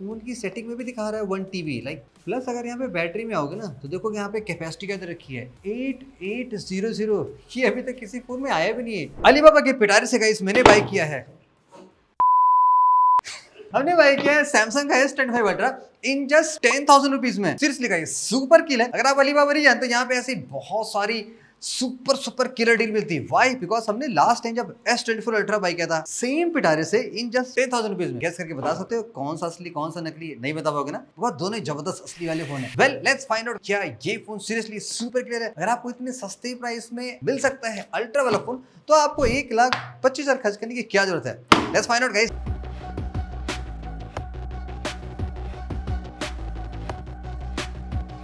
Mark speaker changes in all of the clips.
Speaker 1: Phone की setting में भी दिखा रहा है 1 TB लाइक। प्लस अगर यहाँ पे बैटरी में आओगे ना तो देखो यहाँ पे कैपेसिटी क्या दे रखी है 8800। ये अभी तक किसी फोन में आया भी नहीं है। अलीबाबा के पिटारे से गाइस मैंने बाय किया है, हमने बाय किया है सैमसंग का S25 ultra in just 10,000 rupees में। सीरियसली गाइस सुपर किल है। अगर आप अलीबाबा नहीं जानते, यहाँ पे ऐसी बहुत सारी सुपर किलर डील मिलती है। वाई? बिकॉज हमने लास्ट टाइम जब S24 अल्ट्रा बाय किया था सेम पिटारे से इन जस्ट 10,000 रुपीज में। गैस करके बता सकते हो कौन सा असली कौन सा नकली है? नहीं बता पाओगे ना, बिकॉज दोनों जबरदस्त असली वाले फोन है। वेल लेट्स फाइंड आउट क्या ये फोन सीरियसली सुपर क्लियर है। अगर आपको इतने सस्ते प्राइस में मिल सकता है अल्ट्रा वाला फोन तो आपको 1,25,000 खर्च करने की क्या जरूरत है? Let's find out guys.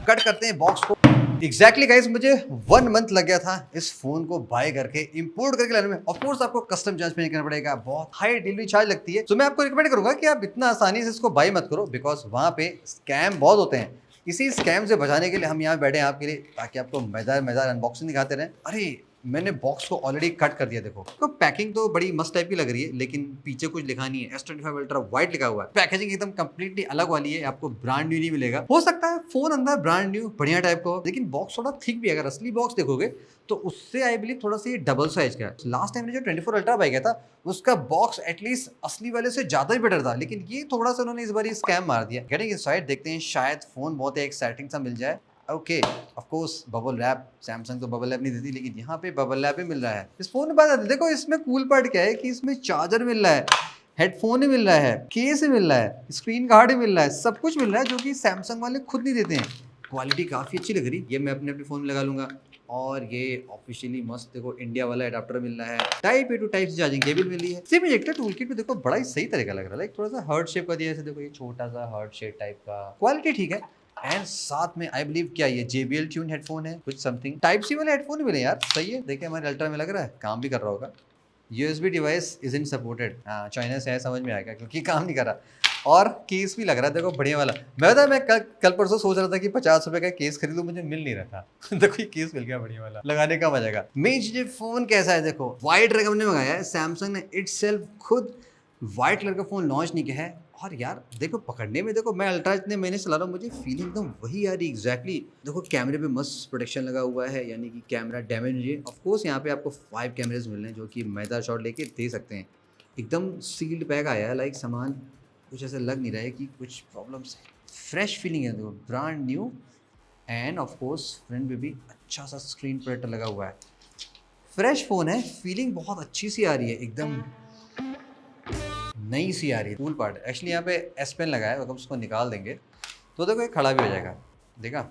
Speaker 1: Cut करते हैं बॉक्स को। एग्जैक्टली गाइस मुझे 1 मंथ लग गया था इस फोन को बाय करके इंपोर्ट करके लाने में। ऑफ कोर्स आपको कस्टम चार्ज पे करना पड़ेगा, बहुत हाई डिलीवरी चार्ज लगती है। तो मैं आपको रिकमेंड करूंगा कि आप इतना आसानी से इसको बाय मत करो, बिकॉज वहां पे स्कैम बहुत होते हैं। इसी स्कैम से बचाने के लिए हम यहाँ बैठे हैं आपके लिए, ताकि आपको मजेदार अनबॉक्सिंग दिखाते रहें। अरे मैंने बॉक्स को ऑलरेडी कट कर दिया। देखो तो पैकिंग तो बड़ी मस्त टाइप की लग रही है, लेकिन पीछे कुछ लिखा नहीं है। S25 अल्ट्रा व्हाइट लिखा हुआ है। पैकेजिंग एकदम कंप्लीटली अलग वाली है, आपको ब्रांड न्यू नहीं मिलेगा। हो सकता है फोन अंदर ब्रांड न्यू बढ़िया टाइप का हो, लेकिन बॉक्स थोड़ा थिक भी है। अगर असली बॉक्स देखोगे तो उससे आई बिलीव थोड़ा सा ये डबल साइज का है। लास्ट टाइम जो 24 अल्ट्रा बाय किया था उसका बॉक्स एटलीस्ट असली वाले से ज्यादा ही बेटर था, लेकिन ये थोड़ा सा उन्होंने इस बार स्कैम मार दिया। गेटिंग इनसाइड देखते हैं, शायद फोन बहुत एक्साइटिंग सा मिल जाए। Okay of course bubble wrap, Samsung तो बबल रैप नहीं देती, लेकिन यहाँ पे बबल रैप भी मिल रहा है इस फोन में। बात देखो इसमें कूल पार्ट क्या है कि इसमें चार्जर मिल रहा है, हेडफोन ही मिल रहा है, केस ही मिल रहा है, स्क्रीन गार्ड ही मिल रहा है, सब कुछ मिल रहा है जो कि सैमसंग वाले खुद नहीं देते हैं। क्वालिटी काफ़ी अच्छी लग रही है। ये मैं अपने फोन में लगा लूंगा। और ये ऑफिशियली मस्त देखो इंडिया वाला एडाप्टर मिल रहा है, type A to type C charging cable मिली है। सिम इजेक्टर टूल किट भी देखो बड़ा ही सही तरीका लग रहा है, लाइक थोड़ा सा हार्ट शेप का दिया है। देखो ये छोटा सा हार्ट शेप टाइप का, क्वालिटी ठीक है। एंड साथ में आई बिलीव क्या ये JBL ट्यून हेडफोन है, कुछ समथिंग टाइप सी वाले हेडफोन मिले यार, सही है। देखिए हमारे अल्ट्रा में लग रहा है काम भी कर रहा होगा। USB device is in supported, China से है, समझ में आएगा क्योंकि काम नहीं कर रहा। और केस भी लग रहा है देखो बढ़िया वाला। मैं कल परसों सोच रहा था कि 50 रुपए का केस खरीदूं, मुझे मिल नहीं रहा था देखो ये केस मिल गया बढ़िया वाला, लगाने का मजा आएगा। मेन चीज फोन कैसा है देखो, वाइट कलर हमने मंगाया है। सैमसंग ने इटसेल्फ खुद व्हाइट कलर का फोन लॉन्च नहीं किया है। और यार देखो पकड़ने में, देखो मैं अल्ट्रा इतने महीने चला रहा हूँ, मुझे फीलिंग एकदम वही आ रही एग्जैक्टली। देखो कैमरे पे मस्त प्रोटेक्शन लगा हुआ है, यानी कि कैमरा डैमेज नहीं है। ऑफ कोर्स यहाँ पे आपको 5 कैमरेज मिल रहे हैं जो कि मजेदार शॉट लेके दे सकते हैं। एकदम सील्ड पैक आया है, लाइक सामान कुछ ऐसा लग नहीं रहा है कि कुछ प्रॉब्लम्स है। फ्रेश फीलिंग है, देखो brand new. End of course front पे भी अच्छा सा स्क्रीन प्रोटेक्टर लगा हुआ है। फ्रेश फोन है, फीलिंग बहुत अच्छी सी आ रही है, एकदम नई सी आ रही है। कूल पार्ट एक्चुअली यहाँ पे S पेन लगा है, अगर उसको निकाल देंगे तो देखो ये खड़ा भी हो जाएगा, देखा।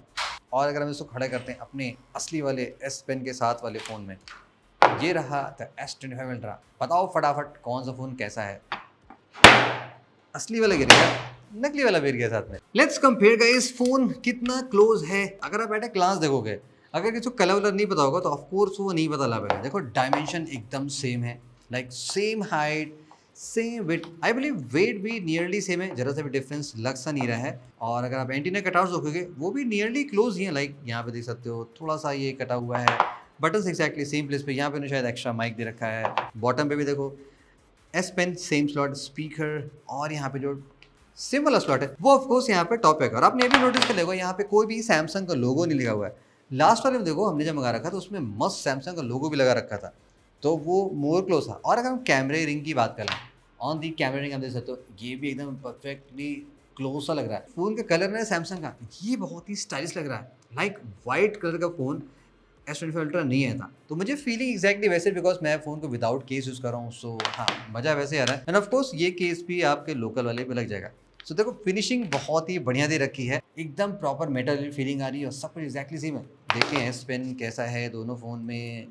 Speaker 1: और अगर हम इसको खड़ा करते हैं अपने असली वाले S पेन के साथ वाले फ़ोन में, ये रहा था S25 अल्ट्रा। बताओ फटाफट कौन सा फ़ोन कैसा है? असली वाला गिर गया, नकली वाला गिर गया साथ में। लेट्स कंपेयर गाइस फोन कितना क्लोज है। अगर आप एट ग्लांस देखोगे, अगर किसी को कलर वलर नहीं पता होगा तो ऑफकोर्स वो नहीं पता लगेगा। देखो डायमेंशन एकदम सेम है, like same height same weight, I believe weight भी नियरली सेम है, जरा सा भी डिफरेंस लग सा नहीं रहा है। और अगर आप एंटीना कटआउट्स देखोगे वो भी नियरली क्लोज ही है, लाइक यहाँ पे देख सकते हो थोड़ा सा ये कटा हुआ है। बटन्स एक्जैक्टली सेम प्लेस पे, यहाँ पे शायद एक्स्ट्रा माइक दे रखा है। बॉटम पे भी देखो S pen same slot, speaker, और यहाँ पे जो सिम वाला स्लॉट है वो ऑफकोर्स यहाँ पे टॉप है। और आपने ये भी नोटिस कर लेगा यहाँ पे कोई भी सैमसंग का लोगो नहीं लगा हुआ है। लास्ट वाले में देखो हमने जब मंगा रखा था उसमें मस्त सैमसंग का लोगो भी लगा रखा था, तो वो मोर क्लोज था। और अगर हम कैमरे रिंग की बात करें, ऑन दी कैमरा रिंग आप देख सकते हो ये भी एकदम परफेक्टली क्लोज सा लग रहा है। फोन का कलर है सैमसंग का, ये बहुत ही स्टाइलिश लग रहा है, लाइक वाइट कलर का फोन S25 अल्ट्रा नहीं है था। तो मुझे फीलिंग एक्जैक्टली वैसे, बिकॉज मैं फ़ोन को विदाउट केस यूज़ कर रहा हूँ, सो हाँ मज़ा वैसे आ रहा है। एंड ऑफ कोर्स ये केस भी आपके लोकल वाले पे लग जाएगा। सो देखो फिनिशिंग बहुत ही बढ़िया दे रखी है, एकदम प्रॉपर मेटल फीलिंग आ रही है और सब कुछ एक्जैक्टली सेम है। देखिए S पेन कैसा है दोनों फ़ोन में,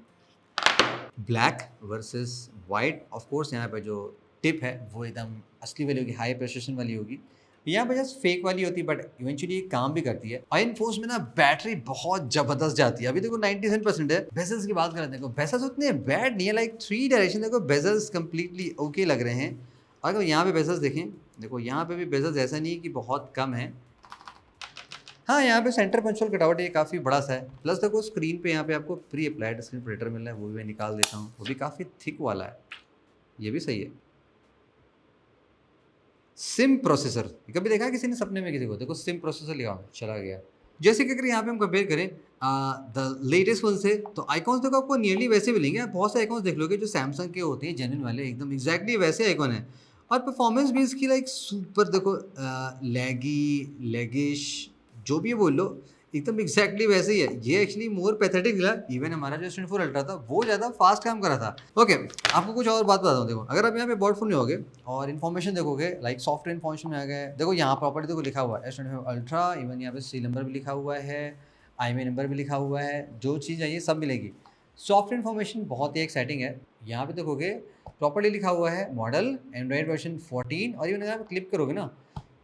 Speaker 1: black versus white. Of course यहाँ पे जो टिप है वो एकदम असली वाली होगी, हाई प्रेसिशन वाली होगी। यहाँ पे जस्ट फेक वाली होती है, बट इवेंचुअली ये काम भी करती है। आयरन फोर्स में ना बैटरी बहुत जबरदस्त जाती है। अभी देखो 97% है। बेजल्स की बात करें, देखो बेजल्स उतने बैड नहीं है, लाइक 3 डायरेक्शन देखो बेजल्स कंप्लीटली ओके लग रहे हैं। और अगर यहाँ पे बेजल्स देखें, देखो यहाँ पे भी बेजल्स ऐसा नहीं है कि बहुत कम है। हाँ यहाँ पे सेंटर पंचुअल कटआउट ये काफ़ी बड़ा सा है। प्लस देखो स्क्रीन पे यहाँ पे आपको प्री अप्लाइड स्क्रीन प्रोटेक्टर मिल रहा है, वो भी मैं निकाल देता हूँ, वो भी काफ़ी थिक वाला है, ये भी सही है। सिम प्रोसेसर, कभी देखा है किसी ने सपने में किसी को? देखो सिम प्रोसेसर लिखा हुआ है, चला गया। जैसे कि अगर यहाँ पे हम कंपेयर करें द लेटेस्ट वन से, तो आइकॉन्स देखो आपको नियरली वैसे मिलेंगे। आप बहुत से आइकॉन्स देख लोगे जो सैमसंग के होते हैं जेन्युइन वाले, एकदम एग्जैक्टली वैसे आइकॉन है। और परफॉर्मेंस भी इसकी लाइक सुपर, देखो लैगी लेगिश जो भी बोल लो, एकदम एग्जैक्टली वैसे ही है। ये एक्चुअली मोर पैथेटिक मिला। इवन हमारा जो S24 अल्ट्रा था वो ज़्यादा फास्ट काम कर रहा था। ओके, आपको कुछ और बात बताता हूँ। देखो अगर आप यहाँ पे बॉट फोन में होगे और इन्फॉर्मेशन देखोगे, लाइक सॉफ्टवेयर इन्फॉर्मेशन में आ गए, देखो यहाँ प्रॉपर्टी देखो लिखा हुआ है S24 अल्ट्रा, इवन यहाँ पे सी नंबर भी लिखा हुआ है, IMEI नंबर भी लिखा हुआ है, जो चीज़ चाहिए सब मिलेगी। सॉफ्टवेयर इन्फॉर्मेशन बहुत ही एक्साइटिंग है। यहाँ पे देखोगे प्रॉपर्ली लिखा हुआ है मॉडल एंड्रॉइड वर्जन 14, और इवन अगर आप क्लिक करोगे ना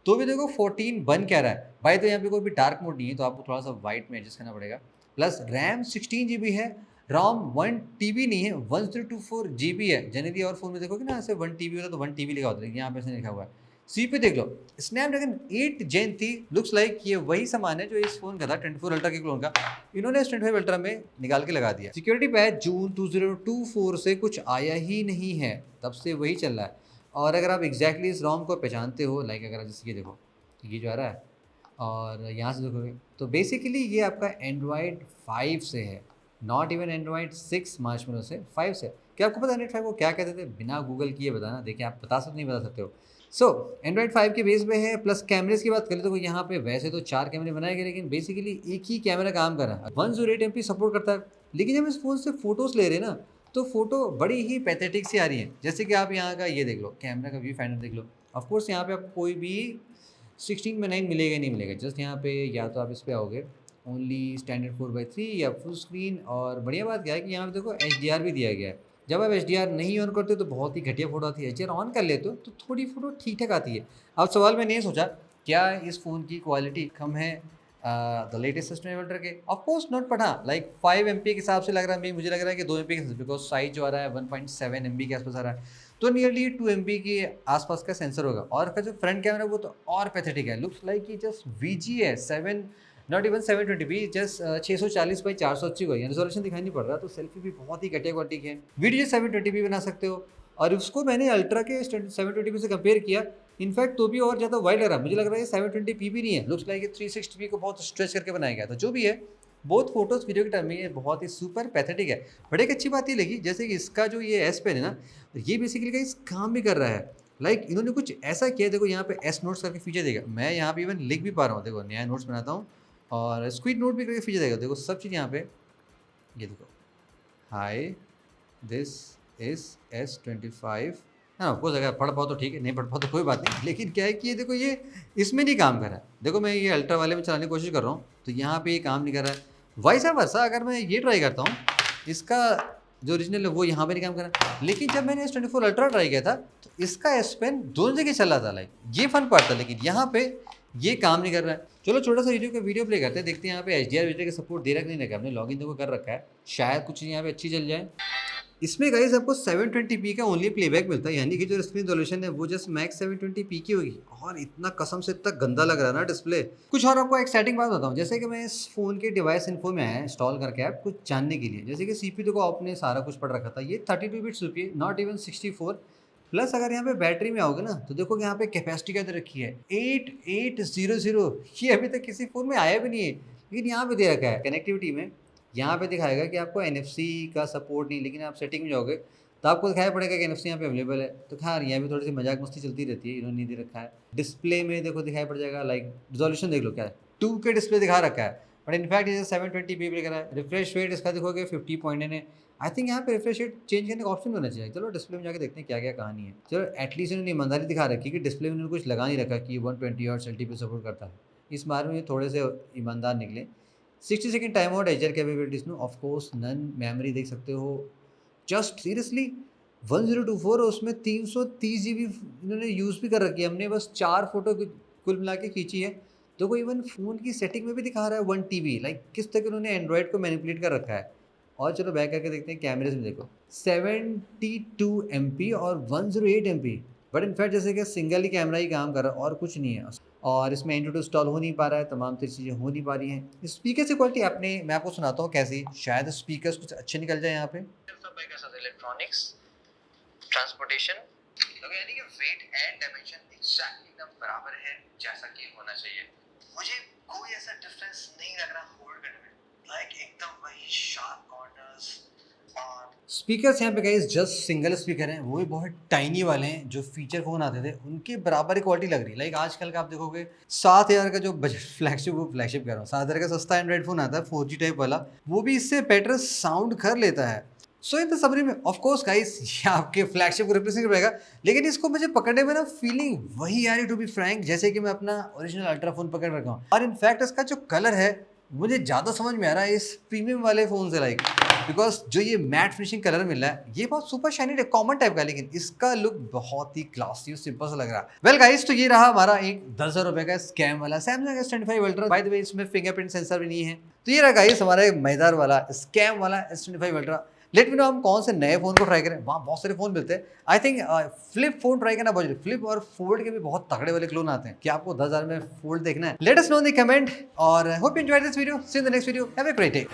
Speaker 1: तो भी देखो 14 बन क्या रहा है भाई। तो यहाँ पे कोई भी डार्क मोड नहीं है, तो आपको थोड़ा सा वाइट में एडजस्ट करना पड़ेगा। प्लस रैम 16 GB है, रॉम 1 TB नहीं है, 1024 GB है। जनरली और फोन में देखोगे ना ऐसे 1 TB होता है तो 1 TB लिखा होता है, यहाँ पे ऐसे लिखा हुआ है। CPU देख लो, स्नैपड्रैगन 8 Gen 3, लुक्स लाइक ये वही सामान है जो इस फोन का था 24 अल्ट्रा के क्लोन का, इन्होंने इस 25 अल्ट्रा में निकाल के लगा दिया। सिक्योरिटी पैच जून 2024 से कुछ आया ही नहीं है, तब से वही चल रहा है। और अगर आप एग्जैक्टली इस रॉम को पहचानते हो, लाइक अगर जैसे ये देखो, ये जो आ रहा है और यहाँ से देखोगे तो बेसिकली ये आपका एंड्रॉयड 5 से है, नॉट इवन एंड्रॉयड 6 मार्शमैलो से, 5 से। क्या आपको पता है एंड्रॉयड 5 को क्या कहते थे? बिना गूगल किए बताना, देखिए आप बता सकते नहीं बता सकते हो। सो एंड्रॉयड 5 के बेस पे है। प्लस कैमरेज की बात करें तो यहाँ पे वैसे तो 4 कैमरे बनाए गए, लेकिन बेसिकली एक ही कैमरा काम कर रहा है। 108 MP सपोर्ट करता है, लेकिन जब इस फोन से फोटोज़ ले रहे हैं ना तो फोटो बड़ी ही पैथेटिक सी आ रही है। जैसे कि आप यहाँ का ये देख लो, कैमरा का व्यू फाइंडर देख लो। ऑफकोर्स यहाँ पे आपको कोई भी 16 में 9 मिलेगा नहीं मिलेगा। जस्ट यहाँ पे या तो आप इस पे आओगे ओनली स्टैंडर्ड 4:3 या फुल स्क्रीन। और बढ़िया बात क्या है कि यहाँ पे देखो HDR भी दिया गया है। जब आप HDR नहीं ऑन करते तो बहुत ही घटिया फोटो आती है, HDR ऑन कर लेते हो तो थोड़ी फोटो ठीक ठाक आती है। अब सवाल मैंने ये सोचा, क्या इस फ़ोन की क्वालिटी कम है द लेटेस्ट सिस्टम अल्ट्रा के? ऑफकोर्स नॉट, बट हाँ लाइक 5 MP के हिसाब से लग रहा है, मुझे लग रहा है कि 2 MP के, बिकॉज साइज जो आ रहा है 1.7 MB के आसपास आ रहा है, तो नियरली 2 MB के आसपास का सेंसर होगा। और का जो फ्रंट कैमरा वो तो और पैथेटिक है, लुक्स लाइक ये जस्ट VG है 7, not even 720p, just 640x480 का रेजोल्यूशन दिखाई नहीं पड़ रहा, तो सेल्फी भी बहुत ही घटिया क्वालिटी की है। वीडियो 720p बना सकते हो, और उसको मैंने अल्ट्रा के 720p से कंपेयर किया, इनफैक्ट तो भी और ज़्यादा वाइड लग रहा है। मुझे लग रहा है 720p भी नहीं है, लुक्स लाइक 360p को बहुत स्ट्रेच करके बनाया गया था। जो भी है, बहुत फोटोज़ वीडियो के टर्म में ये बहुत ही सुपर पैथेटिक है। बट एक अच्छी बात ये लगी, जैसे कि इसका जो ये S पेन है ना, ये बेसिकली का इस काम भी कर रहा है। लाइक इन्होंने कुछ ऐसा किया, देखो यहाँ पे S नोट्स करके फीचर देगा। मैं यहाँ पे इवन लिख भी पा रहा हूँ, देखो नया नोट्स बनाता हूँ और स्क्वीड नोट भी करके फीचर देगा। देखो सब चीज़ यहाँ पे, ये देखो, हाई दिस इज S25। हाँ ऑफकोर्स, अगर पढ़ पाओ तो ठीक है, नहीं पढ़ पाओ तो कोई बात नहीं। लेकिन क्या है कि ये देखो, ये इसमें नहीं काम कर रहा है। देखो मैं ये अल्ट्रा वाले में चलाने की कोशिश कर रहा हूँ तो यहाँ पे ये काम नहीं कर रहा है। वाइसा वर्सा अगर मैं ये ट्राई करता हूँ, इसका जो ओरिजिनल है वो यहाँ पे नहीं काम कर रहा है। लेकिन जब मैंने S24 अल्ट्रा ट्राई किया था तो इसका S पेन दोनों जगह चल रहा था, लाइक ये फन पार्ट था। लेकिन यहाँ पे ये काम नहीं कर रहा है। चलो छोटा सा वीडियो प्ले करते हैं, देखते हैं यहाँ पे HDR का सपोर्ट दे रखा नहीं रखा। हमने लॉगिन तो कर रखा है, शायद कुछ चीज़ यहाँ पे अच्छी चल जाए। इसमें गाइस आपको 720p का ओनली प्लेबैक मिलता है, यानी कि जो स्क्रीन रेजोल्यूशन है वो जस्ट मैक्स 720p की होगी। और इतना कसम से इतना गंदा लग रहा है ना डिस्प्ले। कुछ और आपको एक्साइटिंग बात बताऊं, जैसे कि मैं इस फोन के डिवाइस इन्फो में आया इंस्टॉल करके ऐप कुछ जानने के लिए। जैसे कि CPU को आपने सारा कुछ पढ़ रखा था, ये 32 bit CPU, not even 64। Plus अगर यहाँ पे बैटरी में आओगे ना तो देखो यहाँ पे कैपेसिटी क्या दे रखी है 8800। ये अभी तक किसी फोन में आया भी नहीं है, लेकिन यहाँ पे दे रखा है। कनेक्टिविटी में यहाँ पे दिखाएगा कि आपको NFC का सपोर्ट नहीं, लेकिन आप सेटिंग में जाओगे तो आपको दिखाई पड़ेगा कि NFC यहाँ पे अवेलेबल है। तो खैर यहाँ भी थोड़ी सी मजाक मस्ती चलती रहती है, इन्होंने नहीं दे रखा है। डिस्प्ले में देखो दिखाई पड़ जाएगा, लाइक रिजोल्यूशन देख लो क्या है, 2K डिस्प्ले दिखा रखा है, बट इनफैक्ट ये 720p लिख रहा है। रिफ्रेश रेट इसका देखोगे 50.9 है। आई थिंक यहाँ पे रिफ्रेश रेट चेंज करने का ऑप्शन होना चाहिए। चलो डिस्प्ले में जाकर देखते हैं क्या क्या कहानी है। चलो एटलीस्ट इन्होंने ईमानदारी दिखा रखी कि डिस्प्ले में उन्होंने कुछ लगा नहीं रखा कि 120 Hz LTP सपोर्ट करता है। इस बारे में थोड़े से ईमानदार निकले। 60 second time out HDR capabilities no, of course none memory देख सकते हो। जस्ट सीरियसली 1024 और उसमें 330 GB इन्होंने यूज़ भी कर रखी है। हमने बस 4 फोटो कुल मिला के खींची है। तो कोई इवन फ़ोन की सेटिंग में भी दिखा रहा है 1 TB, लाइक किस तरह उन्होंने एंड्रॉयड को मैनिपुलेट कर रखा है। और चलो बैक करके देखते हैं कैमरेज में, देखो 72 MP और 108 MP, बट इनफैक्ट जैसे कि सिंगल ही कैमरा ही काम कर रहा है और कुछ नहीं है। और इसमें एंड्रॉइड इंस्टॉल हो नहीं पा रहा है, तमाम तरह चीज़ें हो नहीं पा रही हैं। स्पीकर से क्वालिटी आपने, मैं आपको सुनाता हूँ कैसी, शायद स्पीकर्स कुछ अच्छे निकल जाए यहाँ पे।
Speaker 2: इलेक्ट्रॉनिक्स, ट्रांसपोर्टेशन, तो यानी कि वेट एंड डायमेंशन एग्जैक्टली एकदम बराबर है जैसा कि होना चाहिए। मुझे कोई ऐसा डिफरेंस नहीं लग रहा होल्ड करने में, लाइक एकदम वही शार्प कॉर्नर्स। और
Speaker 1: स्पीकर्स यहाँ पे गाइस जस्ट सिंगल स्पीकर हैं, वो भी बहुत टाइनी वाले हैं। जो फीचर फोन आते थे उनके बराबर ही क्वालिटी लग रही है। लाइक आजकल का आप देखोगे 7,000 का जो बजट फ्लैगशिप, वो फ्लैगशिप कह रहा हूँ, 7,000 का सस्ता एंड्रॉइड फोन आता है 4G टाइप वाला, वो भी इससे बेटर साउंड कर लेता है। सो इन द समरी में ऑफ कोर्स गाइस ये आपके फ्लैगशिप को रिप्रेजेंट करेगा, लेकिन इसको मुझे पकड़ने में ना फीलिंग वही आ रही टू बी फ्रैंक जैसे कि मैं अपना ओरिजिनल अल्ट्रा फोन पकड़ रखा हूँ। और इनफैक्ट इसका जो कलर है मुझे ज़्यादा समझ में आ रहा है इस प्रीमियम वाले फोन से, लाइक बिकॉज जो ये मैट फिनिशिंग कलर मिल रहा है ये बहुत सुपर शाइनी है, कॉमन टाइप का, लेकिन इसका लुक बहुत ही क्लासी और सिंपल सा लग रहा है। वेल गाइस, तो ये रहा हमारा एक 10,000 रुपए का स्कैम वाला Samsung S25 ultra. By the way इसमें फिंगरप्रिंट सेंसर भी नहीं है। तो ये रहा गाइस हमारा एक मजेदार वाला स्कैम वाला S25 ultra. Let me know हम कौन से नए फोन को ट्राई करें, वहाँ बहुत सारे फोन मिलते हैं। I think flip phone try करना बहुत जरूरी। फ्लिप और फोल्ड के भी बहुत तगड़े वाले क्लोन आते हैं। क्या आपको 10,000 में फोल्ड देखना है? Let us know in the comment और hope you enjoyed this video. See you in the next video. Have a great day.